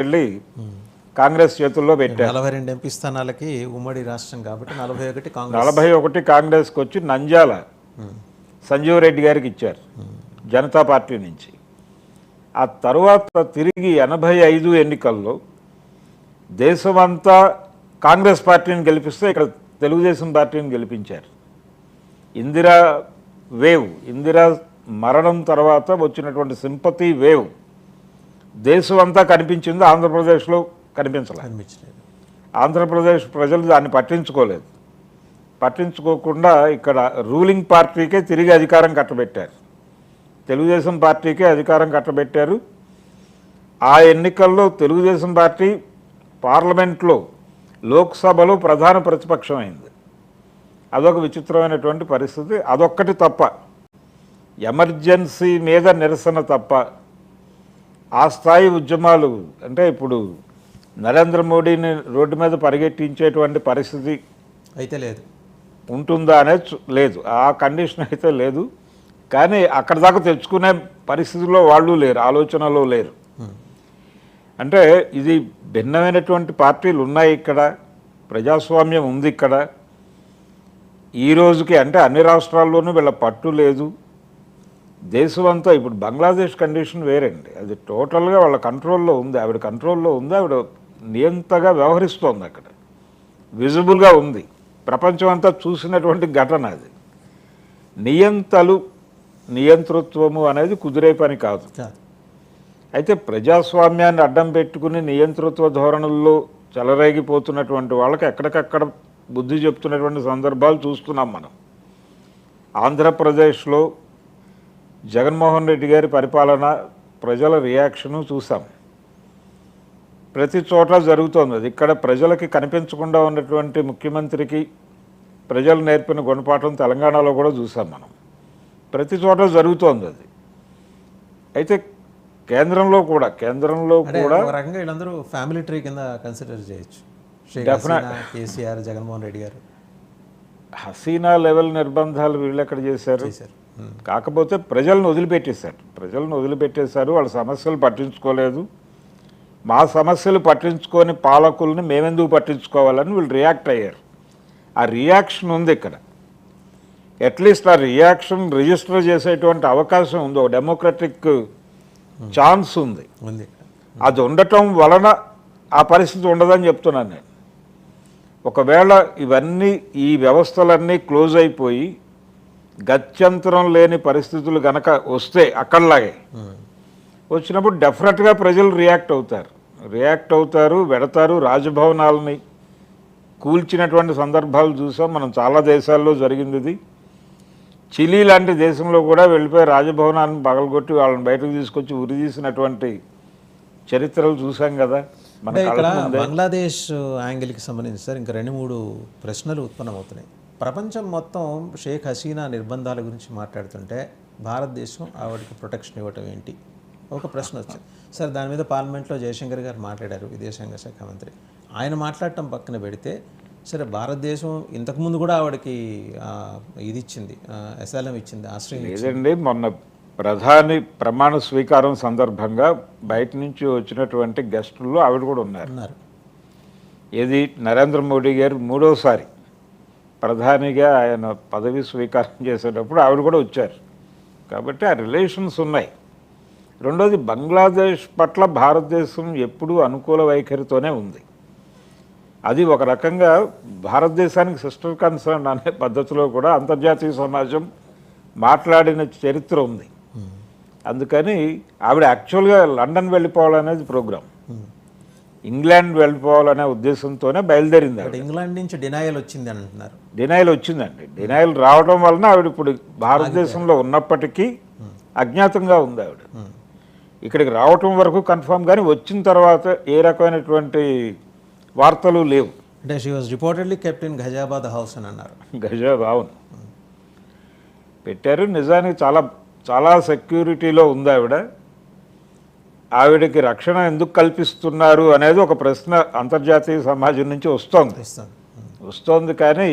వెళ్ళి కాంగ్రెస్ చేతుల్లో పెట్టారు. 42 ఎంపీ స్థానాలకి ఉమ్మడి రాష్ట్రం కాబట్టి 41 కాంగ్రెస్ 41 కాంగ్రెస్కి వచ్చి నంద్యాల సంజీవ్ రెడ్డి గారికి ఇచ్చారు జనతా పార్టీ నుంచి. ఆ తర్వాత తిరిగి 85 ఎన్నికల్లో దేశమంతా కాంగ్రెస్ పార్టీని గెలిపిస్తే ఇక్కడ తెలుగుదేశం పార్టీని గెలిపించారు. ఇందిరా మరణం తర్వాత వచ్చినటువంటి సింపతి వేవ్ దేశమంతా కనిపించింది, ఆంధ్రప్రదేశ్లో కనిపించలేదు. ఆంధ్రప్రదేశ్ ప్రజలు దాన్ని పట్టించుకోలేదు. పట్టించుకోకుండా ఇక్కడ రూలింగ్ పార్టీకే తిరిగి అధికారం కట్టబెట్టారు, తెలుగుదేశం పార్టీకే అధికారం కట్టబెట్టారు. ఆ ఎన్నికల్లో తెలుగుదేశం పార్టీ పార్లమెంట్లో లోక్సభలో ప్రధాన ప్రతిపక్షం అయింది. అదొక విచిత్రమైనటువంటి పరిస్థితి. అదొక్కటి తప్ప, ఎమర్జెన్సీ మీద నిరసన తప్ప ఆ స్థాయి ఉద్యమాలు అంటే ఇప్పుడు నరేంద్ర మోడీని రోడ్డు మీద పరిగెట్టించేటువంటి పరిస్థితి అయితే లేదు, ఉంటుందా అనేది లేదు. ఆ కండిషన్ అయితే లేదు. కానీ అక్కడ దాకా తెచ్చుకునే పరిస్థితిలో వాళ్ళు లేరు, ఆలోచనలో లేరు. అంటే ఇది భిన్నమైనటువంటి పార్టీలు ఉన్నాయి ఇక్కడ, ప్రజాస్వామ్యం ఉంది ఇక్కడ. ఈ రోజుకి అంటే అన్ని రాష్ట్రాల్లోనూ వీళ్ళ పట్టు లేదు. దేశమంతా ఇప్పుడు బంగ్లాదేశ్ కండిషన్ వేరండి, అది టోటల్గా వాళ్ళ కంట్రోల్లో ఉంది. ఆవిడ కంట్రోల్లో ఉంది, ఆవిడ నియంతగా వ్యవహరిస్తోంది, అక్కడ విజిబుల్గా ఉంది, ప్రపంచం అంతా చూసినటువంటి ఘటన అది. నియంతృత్వము అనేది కుదిరే పని కాదు. అయితే ప్రజాస్వామ్యాన్ని అడ్డం పెట్టుకుని నియంతృత్వ ధోరణుల్లో చెలరేగిపోతున్నటువంటి వాళ్ళకి ఎక్కడికక్కడ బుద్ధి చెప్తున్నటువంటి సందర్భాలు చూస్తున్నాం మనం. ఆంధ్రప్రదేశ్లో జగన్మోహన్ రెడ్డి గారి పరిపాలన, ప్రజల రియాక్షను చూసాం. ప్రతి చోట జరుగుతోంది అది. ఇక్కడ ప్రజలకి కనిపించకుండా ఉన్నటువంటి ముఖ్యమంత్రికి ప్రజలు నేర్పిన గుణపాఠం తెలంగాణలో కూడా చూసాం మనం. ప్రతి చోట జరుగుతోంది అది. అయితే కేంద్రంలో కూడా రకంగా వీళ్ళందరూ ఫ్యామిలీ ట్రీ కింద కన్సిడర్ చేయొచ్చు. కేసీఆర్, జగన్మోహన్ రెడ్డి గారు హసీనా లెవెల్ నిర్బంధాలు వీళ్ళు ఎక్కడ చేశారు. కాకపోతే ప్రజలను వదిలిపెట్టేశారు. వాళ్ళ సమస్యలు పట్టించుకోలేదు. మా సమస్యలు పట్టించుకొని పాలకుల్ని మేమెందుకు పట్టించుకోవాలని వీళ్ళు రియాక్ట్ అయ్యారు. ఆ రియాక్షన్ ఉంది ఇక్కడ. అట్లీస్ట్ ఆ రియాక్షన్ రిజిస్టర్ చేసేటువంటి అవకాశం ఉంది, ఒక డెమోక్రటిక్ ఛాన్స్ ఉంది. అది ఉండటం వలన ఆ పరిస్థితి ఉండదని చెప్తున్నాను నేను. ఒకవేళ ఈ వ్యవస్థలన్నీ క్లోజ్ అయిపోయి గత్యంతరం లేని పరిస్థితులు గనక వస్తే అక్కడలాగే వచ్చినప్పుడు డెఫినెట్గా ప్రజలు రియాక్ట్ అవుతారు, వెడతారు. రాజభవనాలని కూల్చినటువంటి సందర్భాలు చూసాం మనం, చాలా దేశాల్లో జరిగింది ఇది. చిలీ లాంటి దేశంలో కూడా వెళ్ళిపోయి రాజభవనాన్ని పగలగొట్టి వాళ్ళని బయటకు తీసుకొచ్చి ఉరి తీసినటువంటి చరిత్రలు చూసాం కదా. ఇక్కడ బంగ్లాదేశ్ యాంగిల్కి సంబంధించి సార్ ఇంకా 2-3 ప్రశ్నలు ఉత్పన్నమవుతున్నాయి. ప్రపంచం మొత్తం షేక్ హసీనా నిర్బంధాల గురించి మాట్లాడుతుంటే భారతదేశం ఆవిడకి ప్రొటెక్షన్ ఇవ్వటం ఏంటి ఒక ప్రశ్న వచ్చింది సార్. దాని మీద పార్లమెంట్లో జయశంకర్ గారు మాట్లాడారు, విదేశాంగ శాఖ మంత్రి. ఆయన మాట్లాడటం పక్కన పెడితే సరే భారతదేశం ఇంతకుముందు కూడా ఆవిడకి ఇది ఇచ్చింది, అసైలం ఇచ్చింది, ఆశ్రయం లేదండి. మొన్న ప్రధాని ప్రమాణ స్వీకారం సందర్భంగా బయట నుంచి వచ్చినటువంటి గెస్టుల్లో ఆవిడ కూడా ఉన్నారు. ఏది నరేంద్ర మోడీ గారు 3వసారి ప్రధానిగా ఆయన పదవి స్వీకారం చేసేటప్పుడు ఆవిడ కూడా వచ్చారు. కాబట్టి ఆ రిలేషన్స్ ఉన్నాయి. రెండోది, బంగ్లాదేశ్ పట్ల భారతదేశం ఎప్పుడూ అనుకూల వైఖరితోనే ఉంది. అది ఒక రకంగా భారతదేశానికి సిస్టర్ కన్సర్న్ అనే పద్ధతిలో కూడా అంతర్జాతీయ సమాజం మాట్లాడిన చరిత్ర ఉంది. అందుకని ఆవిడ యాక్చువల్గా లండన్ వెళ్ళిపోవాలనేది ప్రోగ్రాం, ఇంగ్లాండ్ వెళ్ళిపోవాలనే ఉద్దేశంతోనే బయలుదేరింది. ఇంగ్లాండ్ నుంచి డినయల్ వచ్చింది అంటున్నారు. డినయల్ వచ్చిందండి. డినయల్ రావడం వలన ఆవిడ ఇప్పుడు భారతదేశంలో ఉన్నప్పటికీ అజ్ఞాతంగా ఉంది ఆవిడ. ఇక్కడికి రావటం వరకు కన్ఫర్మ్, కానీ వచ్చిన తర్వాత ఏ రకమైనటువంటి వార్తలు లేవు. అంటే she was reportedly kept in Ghaziabad house అని అన్నారు. అవును పెట్టారు. నిజానికి చాలా చాలా సెక్యూరిటీలో ఉంది ఆవిడ. ఆవిడకి రక్షణ ఎందుకు కల్పిస్తున్నారు అనేది ఒక ప్రశ్న అంతర్జాతీయ సమాజం నుంచి వస్తోంది. కానీ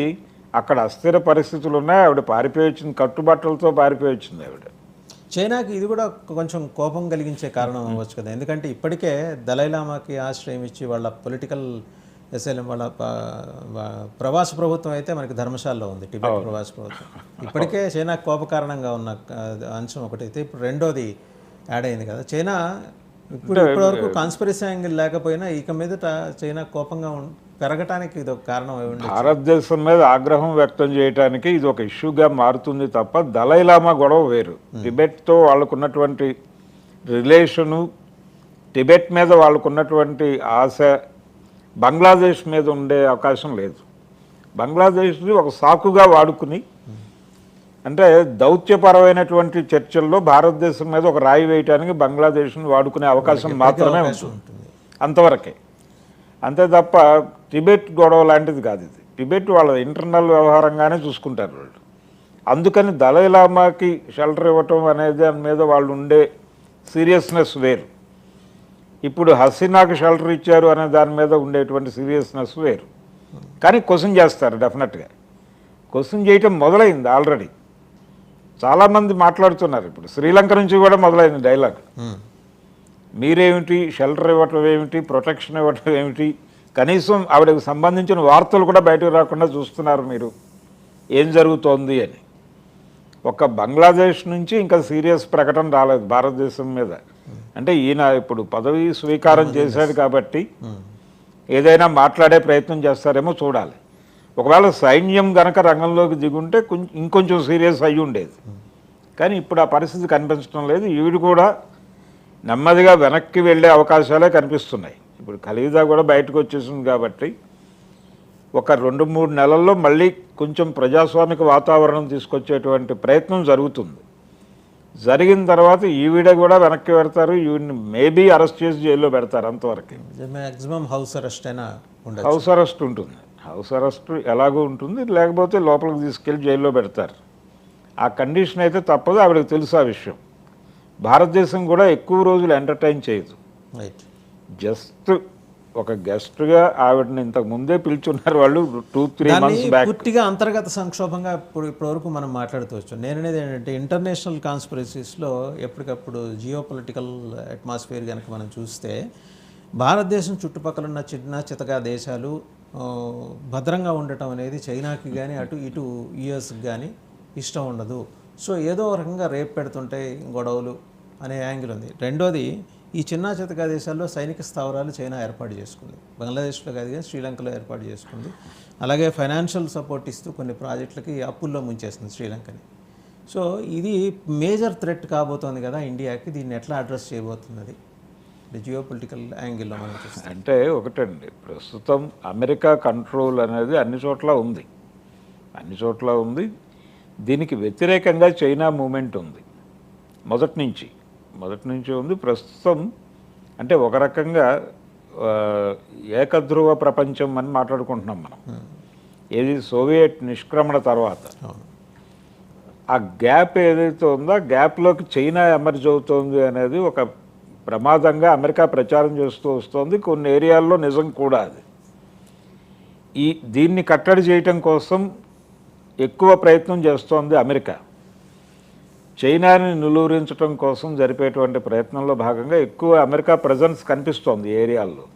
అక్కడ అస్థిర పరిస్థితులు ఉన్నాయి. ఆవిడ పారిపోయి వచ్చింది, కట్టుబట్టలతో పారిపోయి వచ్చింది ఆవిడ. చైనాకి ఇది కూడా కొంచెం కోపం కలిగించే కారణం అవ్వచ్చు కదా, ఎందుకంటే ఇప్పటికే దలైలామాకి ఆశ్రయం ఇచ్చి వాళ్ళ పొలిటికల్ ఎస్ఎల్ఎం వాళ్ళ ప్రవాస ప్రభుత్వం అయితే మనకి ధర్మశాలలో ఉంది, టిబెట్ ప్రవాస ప్రభుత్వం. ఇప్పటికే చైనాకు కోప కారణంగా ఉన్న అంశం ఒకటైతే ఇప్పుడు రెండోది యాడ్ అయింది కదా. చైనా ఇప్పటివరకు కాన్స్పిరసీ యాంగిల్ లేకపోయినా ఇక మీదట చైనా కోపంగా పెరగటానికి ఇది ఒక కారణం అయి భారతదేశం మీద ఆగ్రహం వ్యక్తం చేయడానికి ఇది ఒక ఇష్యూగా మారుతుంది తప్ప దలైలామా గొడవ వేరు. టిబెట్తో వాళ్ళకున్నటువంటి రిలేషను, టిబెట్ మీద వాళ్ళకున్నటువంటి ఆశ బంగ్లాదేశ్ మీద ఉండే అవకాశం లేదు. బంగ్లాదేశ్ని ఒక సాకుగా వాడుకుని, అంటే దౌత్యపరమైనటువంటి చర్చల్లో భారతదేశం మీద ఒక రాయి వేయటానికి బంగ్లాదేశ్ని వాడుకునే అవకాశం మాత్రమే ఉంటుంది, అంతవరకే. అంతే తప్ప టిబెట్ గొడవ లాంటిది కాదు ఇది. టిబెట్ వాళ్ళ ఇంటర్నల్ వ్యవహారంగానే చూసుకుంటారు వాళ్ళు. అందుకని దలైలామాకి షెల్టర్ ఇవ్వటం అనేది దాని మీద వాళ్ళు ఉండే సీరియస్నెస్ వేరు. ఇప్పుడు హసీనాకి షెల్టర్ ఇచ్చారు అనే దాని మీద ఉండేటువంటి సీరియస్నెస్ వేరు. కానీ క్వశ్చన్ చేస్తారు డెఫినెట్గా. క్వశ్చన్ చేయటం మొదలైంది ఆల్రెడీ. చాలామంది మాట్లాడుతున్నారు. ఇప్పుడు శ్రీలంక నుంచి కూడా మొదలైంది డైలాగ్. మీరేమిటి షెల్టర్ ఇవ్వటం ఏమిటి, ప్రొటెక్షన్ ఇవ్వటం ఏమిటి, కనీసం ఆవిడకు సంబంధించిన వార్తలు కూడా బయటకు రాకుండా చూస్తున్నారు మీరు, ఏం జరుగుతోంది అని. ఒక బంగ్లాదేశ్ నుంచి ఇంకా సీరియస్ ప్రకటన రాలేదు భారతదేశం మీద. అంటే ఈయన ఇప్పుడు పదవి స్వీకారం చేశాడు కాబట్టి ఏదైనా మాట్లాడే ప్రయత్నం చేస్తారేమో చూడాలి. ఒకవేళ సైన్యం గనక రంగంలోకి దిగుంటే ఇంకొంచెం సీరియస్ అయ్యి ఉండేది. కానీ ఇప్పుడు ఆ పరిస్థితి కనిపించడం లేదు. ఈవిడ కూడా నెమ్మదిగా వెనక్కి వెళ్ళే అవకాశాలే కనిపిస్తున్నాయి. ఇప్పుడు ఖలీదా కూడా బయటకు వచ్చేసింది కాబట్టి ఒక 2-3 నెలల్లో మళ్ళీ కొంచెం ప్రజాస్వామిక వాతావరణం తీసుకొచ్చేటువంటి ప్రయత్నం జరుగుతుంది. జరిగిన తర్వాత ఈవిడ కూడా వెనక్కి పెడతారు, ఈవిడిని మేబీ అరెస్ట్ చేసి జైల్లో పెడతారు. అంతవరకు మ్యాక్సిమం హౌస్ అరెస్ట్ అయినా హౌస్ అరెస్ట్ ఉంటుంది. హౌస్ అరెస్ట్ ఎలాగో ఉంటుంది, లేకపోతే లోపలికి తీసుకెళ్ళి జైల్లో పెడతారు. ఆ కండిషన్ అయితే తప్పదు. ఆవిడకి తెలుసు ఆ విషయం. భారతదేశం కూడా ఎక్కువ రోజులు ఎంటర్టైన్ చేయదు. జస్ట్ ఒక గెస్ట్గా ఆవిడని ఇంతకు ముందే పిలుచున్నారు వాళ్ళు 2-3 months బ్యాక్. పూర్తిగా అంతర్గత సంక్షోభంగా ఇప్పటివరకు మనం మాట్లాడుతూ నేననేది ఏంటంటే ఇంటర్నేషనల్ కాన్స్పిరసీస్లో ఎప్పటికప్పుడు జియో పొలిటికల్ అట్మాస్ఫియర్ కనుక మనం చూస్తే భారతదేశం చుట్టుపక్కల ఉన్న చిన్న చితగా దేశాలు భద్రంగా ఉండటం అనేది చైనాకి కానీ అటు ఇటు యుఎస్కి కానీ ఇష్టం ఉండదు. సో ఏదో రకంగా రేపు పెడుతుంటే గొడవలు అనే యాంగిల్ ఉంది. రెండోది, ఈ చిన్న చితకా దేశాల్లో సైనిక స్థావరాలు చైనా ఏర్పాటు చేసుకుంది. బంగ్లాదేశ్లో కాదు కానీ శ్రీలంకలో ఏర్పాటు చేసుకుంది. అలాగే ఫైనాన్షియల్ సపోర్ట్ ఇస్తూ కొన్ని ప్రాజెక్టులకి అప్పుల్లో ముంచేస్తుంది శ్రీలంకని. సో ఇది మేజర్ థ్రెట్ కాబోతోంది కదా ఇండియాకి. దీన్ని ఎట్లా అడ్రస్ చేయబోతున్నది జియో పొలిటికల్ యాంగిల్లో మనం చూస్తాం. అంటే ఒకటండి, ప్రస్తుతం అమెరికా కంట్రోల్ అనేది అన్ని చోట్ల ఉంది. దీనికి వ్యతిరేకంగా చైనా మూమెంట్ ఉంది మొదటి నుంచి ఉంది. ప్రస్తుతం అంటే ఒక రకంగా ఏకధ్రువ ప్రపంచం అని మాట్లాడుకుంటున్నాం మనం. ఏది సోవియట్ నిష్క్రమణ తర్వాత ఆ గ్యాప్ ఏదైతే ఉందో ఆ గ్యాప్లోకి చైనా ఎమర్జ్ అవుతోంది అనేది ఒక ప్రమాదంగా అమెరికా ప్రచారం చేస్తూ వస్తుంది. కొన్ని ఏరియాల్లో నిజం కూడా అది. దీన్ని కట్టడి చేయటం కోసం ఎక్కువ ప్రయత్నం చేస్తోంది అమెరికా. చైనాని నిలువరించడం కోసం జరిపేటువంటి ప్రయత్నంలో భాగంగా ఎక్కువ అమెరికా ప్రజెన్స్ కనిపిస్తోంది ఏరియాల్లో.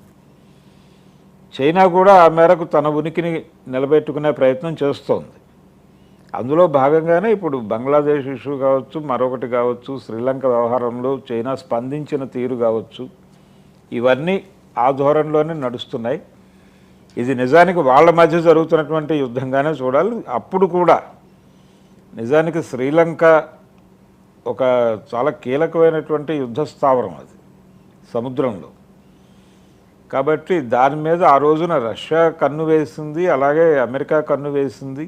చైనా కూడా ఆ మేరకు తన ఉనికిని నిలబెట్టుకునే ప్రయత్నం చేస్తోంది. అందులో భాగంగానే ఇప్పుడు బంగ్లాదేశ్ ఇష్యూ కావచ్చు, మరొకటి కావచ్చు, శ్రీలంక వ్యవహారంలో చైనా స్పందించిన తీరు కావచ్చు, ఇవన్నీ ఆ ధోరణిలోనే నడుస్తున్నాయి. ఇది నిజానికి వాళ్ళ మధ్య జరుగుతున్నటువంటి యుద్ధంగానే చూడాలి. అప్పుడు కూడా నిజానికి శ్రీలంక ఒక చాలా కీలకమైనటువంటి యుద్ధ స్థావరం అది సముద్రంలో. కాబట్టి దాని మీద ఆ రోజున రష్యా కన్ను వేసింది, అలాగే అమెరికా కన్ను వేసింది.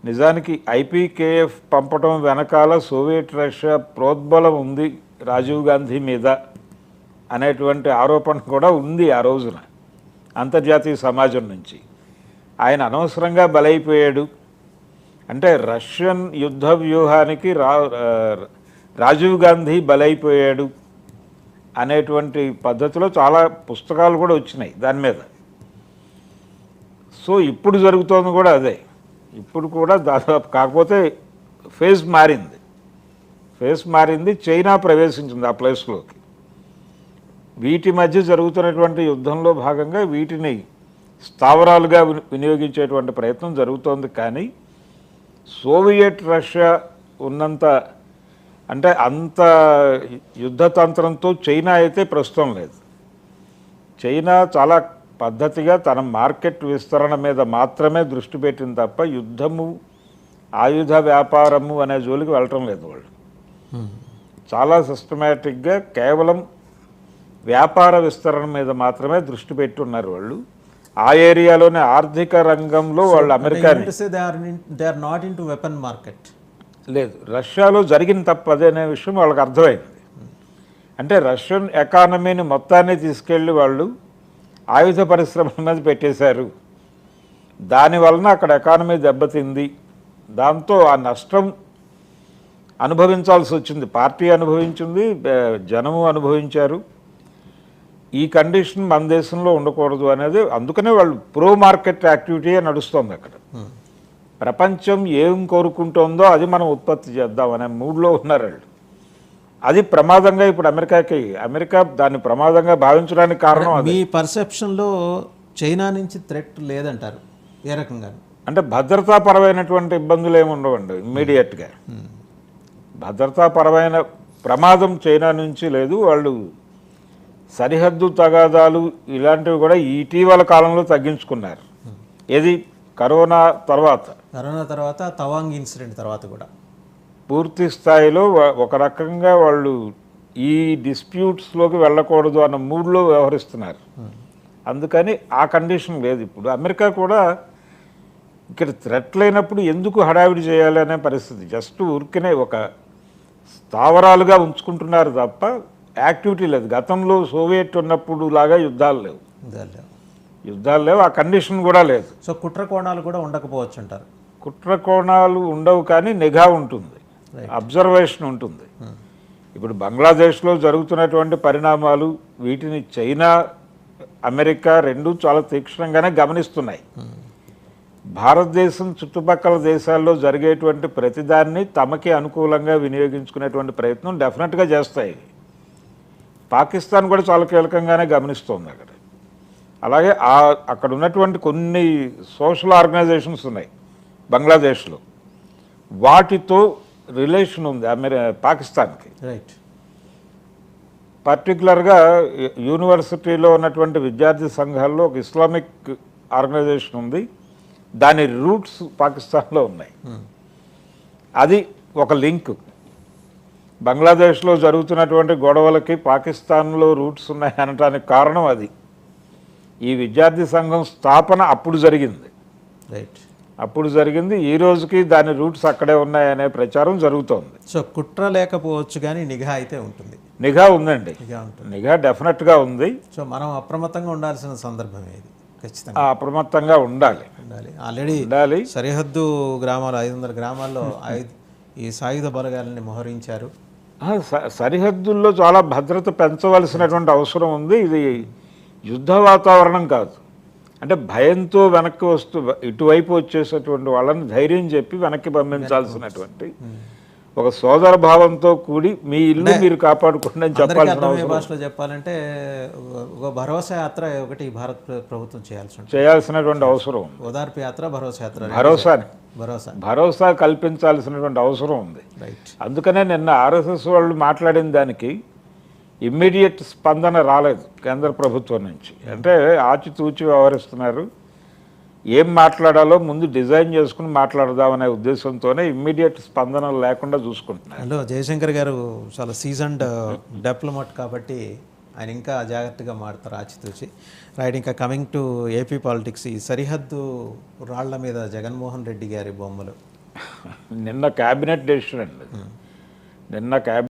నిజానికి ఐపీకేఎఫ్ పంపడం వెనకాల సోవియట్ రష్యా ప్రోద్బలం ఉంది రాజీవ్ గాంధీ మీద అనేటువంటి ఆరోపణ కూడా ఉంది ఆ రోజున అంతర్జాతీయ సమాజం నుంచి. ఆయన అనవసరంగా బలైపోయాడు అంటే రష్యన్ యుద్ధ వ్యూహానికి రాజీవ్ గాంధీ బలైపోయాడు అనేటువంటి పద్ధతిలో చాలా పుస్తకాలు కూడా వచ్చినాయి దాని మీద. సో ఇప్పుడు జరుగుతోంది కూడా అదే. ఇప్పుడు కూడా దాదాపు, కాకపోతే ఫేజ్ మారింది. ఫేస్ మారింది, చైనా ప్రవేశించింది ఆ ప్లేస్లోకి. వీటి మధ్య జరుగుతున్నటువంటి యుద్ధంలో భాగంగా వీటిని స్థావరాలుగా వినియోగించేటువంటి ప్రయత్నం జరుగుతోంది. కానీ సోవియట్ రష్యా ఉన్నంత అంటే అంత యుద్ధతంత్రంతో చైనా అయితే ప్రస్తుతం లేదు. చైనా చాలా పద్ధతిగా తన మార్కెట్ విస్తరణ మీద మాత్రమే దృష్టి పెట్టింది తప్ప యుద్ధము, ఆయుధ వ్యాపారము అనే జోలికి వెళ్ళటం లేదు. వాళ్ళు చాలా సిస్టమేటిక్గా కేవలం వ్యాపార విస్తరణ మీద మాత్రమే దృష్టి పెట్టి ఉన్నారు. వాళ్ళు ఆ ఏరియాలోనే ఆర్థిక రంగంలో వాళ్ళు అమెరికాని లేదు, రష్యాలో జరిగిన తప్పు అదేనే విషయం వాళ్ళకి అర్థమైంది. అంటే రష్యన్ ఎకానమీని మొత్తాన్ని తీసుకెళ్ళి వాళ్ళు ఆయుధ పరిశ్రమల మీద పెట్టేశారు. దానివలన అక్కడ ఎకానమీ దెబ్బతింది. దాంతో ఆ నష్టం అనుభవించాల్సి వచ్చింది. పార్టీ అనుభవించింది, జనము అనుభవించారు. ఈ కండిషన్ మన దేశంలో ఉండకూడదు అనేది అందుకనే వాళ్ళు ప్రో మార్కెట్ యాక్టివిటీయే నడుస్తుంది అక్కడ. ప్రపంచం ఏం కోరుకుంటోందో అది మనం ఉత్పత్తి చేద్దాం అనే మూడ్లో ఉన్నారు వాళ్ళు. అది ప్రమాదంగా ఇప్పుడు అమెరికా దాన్ని ప్రమాదంగా భావించడానికి కారణం అది. మీ పర్సెప్షన్లో చైనా నుంచి థ్రెట్ లేదంటారు ఏ రకంగా? అంటే భద్రతాపరమైనటువంటి ఇబ్బందులు ఏమి ఉండవండి ఇమ్మీడియట్గా. భద్రతాపరమైన ప్రమాదం చైనా నుంచి లేదు. వాళ్ళు సరిహద్దు తగాదాలు ఇలాంటివి కూడా ఇటీవల కాలంలో తగ్గించుకున్నారు. ఏది కరోనా తర్వాత తవాంగ్ ఇన్సిడెంట్ తర్వాత కూడా పూర్తి స్థాయిలో ఒక రకంగా వాళ్ళు ఈ డిస్ప్యూట్స్లోకి వెళ్ళకూడదు అన్న మూడ్లో వ్యవహరిస్తున్నారు. అందుకని ఆ కండిషన్ లేదు ఇప్పుడు. అమెరికా కూడా ఇక్కడ థ్రెట్ లేనప్పుడు ఎందుకు హడావిడి చేయాలి అనే పరిస్థితి. జస్ట్ ఊరికనే ఒక స్థావరాలుగా ఉంచుకుంటున్నారు తప్ప యాక్టివిటీ లేదు. గతంలో సోవియట్ ఉన్నప్పుడు లాగా యుద్ధాలు లేవు. ఆ కండిషన్ కూడా లేదు. సో కుట్ర కోణాలు కూడా ఉండకపోవచ్చు అంటారు? కుట్ర కోణాలు ఉండవు, కానీ నిఘా ఉంటుంది, అబ్జర్వేషన్ ఉంటుంది. ఇప్పుడు బంగ్లాదేశ్లో జరుగుతున్నటువంటి పరిణామాలు వీటిని చైనా, అమెరికా రెండు చాలా తీక్షణంగానే గమనిస్తున్నాయి. భారతదేశం చుట్టుపక్కల దేశాల్లో జరిగేటువంటి ప్రతిదాన్ని తమకి అనుకూలంగా వినియోగించుకునేటువంటి ప్రయత్నం డెఫినెట్గా చేస్తాయి. పాకిస్తాన్ కూడా చాలా కీలకంగానే గమనిస్తోంది అక్కడ. అలాగే అక్కడ ఉన్నటువంటి కొన్ని సోషల్ ఆర్గనైజేషన్స్ ఉన్నాయి బంగ్లాదేశ్లో, వాటితో రిలేషన్ ఉంది పాకిస్తాన్కి. రైట్. పర్టికులర్గా యూనివర్సిటీలో ఉన్నటువంటి విద్యార్థి సంఘాల్లో ఒక ఇస్లామిక్ ఆర్గనైజేషన్ ఉంది. దాని రూట్స్ పాకిస్తాన్లో ఉన్నాయి. అది ఒక లింక్. బంగ్లాదేశ్లో జరుగుతున్నటువంటి గొడవలకి పాకిస్తాన్లో రూట్స్ ఉన్నాయి అనటానికి కారణం అది. ఈ విద్యార్థి సంఘం స్థాపన అప్పుడు జరిగింది. రైట్. అప్పుడు జరిగింది. ఈ రోజుకి దాని రూట్స్ అక్కడే ఉన్నాయనే ప్రచారం జరుగుతోంది. సో కుట్ర లేకపోవచ్చు కానీ నిఘా అయితే ఉంటుంది. నిఘా ఉందండి. నిఘా డెఫినెట్గా ఉంది. సో మనం అప్రమత్తంగా ఉండాల్సిన సందర్భం ఇది. ఖచ్చితంగా అప్రమత్తంగా ఉండాలి. ఆల్రెడీ సరిహద్దు గ్రామాలు 500 గ్రామాల్లో ఈ సాయుధ బలగాలని మోహరించారు. సరిహద్దుల్లో చాలా భద్రత పెంచవలసినటువంటి అవసరం ఉంది. ఇది యుద్ధ వాతావరణం కాదు. అంటే భయంతో వెనక్కి ఇటువైపు వచ్చేసేటువంటి వాళ్ళని ధైర్యం చెప్పి వెనక్కి పంపించాల్సినటువంటి ఒక సోదర భావంతో కూడి మీ ఇల్లు మీరు కాపాడుకోండి అని చెప్పాల్సిన భాషలో చెప్పాలంటే ఒక భరోసా యాత్ర ఒకటి భారత ప్రభుత్వం చేయాల్సినటువంటి అవసరం ఉంది. ఓదార్పు యాత్ర, భరోసా యాత్ర, భరోసా కల్పించాల్సినటువంటి అవసరం ఉంది. అందుకనే నిన్న ఆర్ఎస్ఎస్ వాళ్ళు మాట్లాడిన దానికి ఇమ్మీడియట్ స్పందన రాలేదు కేంద్ర ప్రభుత్వం నుంచి. అంటే ఆచితూచి వ్యవహరిస్తున్నారు. ఏం మాట్లాడాలో ముందు డిజైన్ చేసుకుని మాట్లాడదామనే ఉద్దేశంతోనే ఇమ్మీడియట్ స్పందన లేకుండా చూసుకుంటున్నారు. హలో, జయశంకర్ గారు చాలా సీజన్డ్ డిప్లొమాట్ కాబట్టి ఆయన ఇంకా జాగ్రత్తగా మాడతారు ఆచితూచి. రైట్. ఇంకా కమింగ్ టు ఏపీ పాలిటిక్స్, ఈ సరిహద్దు రాళ్ల మీద జగన్మోహన్ రెడ్డి గారి బొమ్మలు నిన్న క్యాబినెట్ డెసిషన్ అండి. నిన్న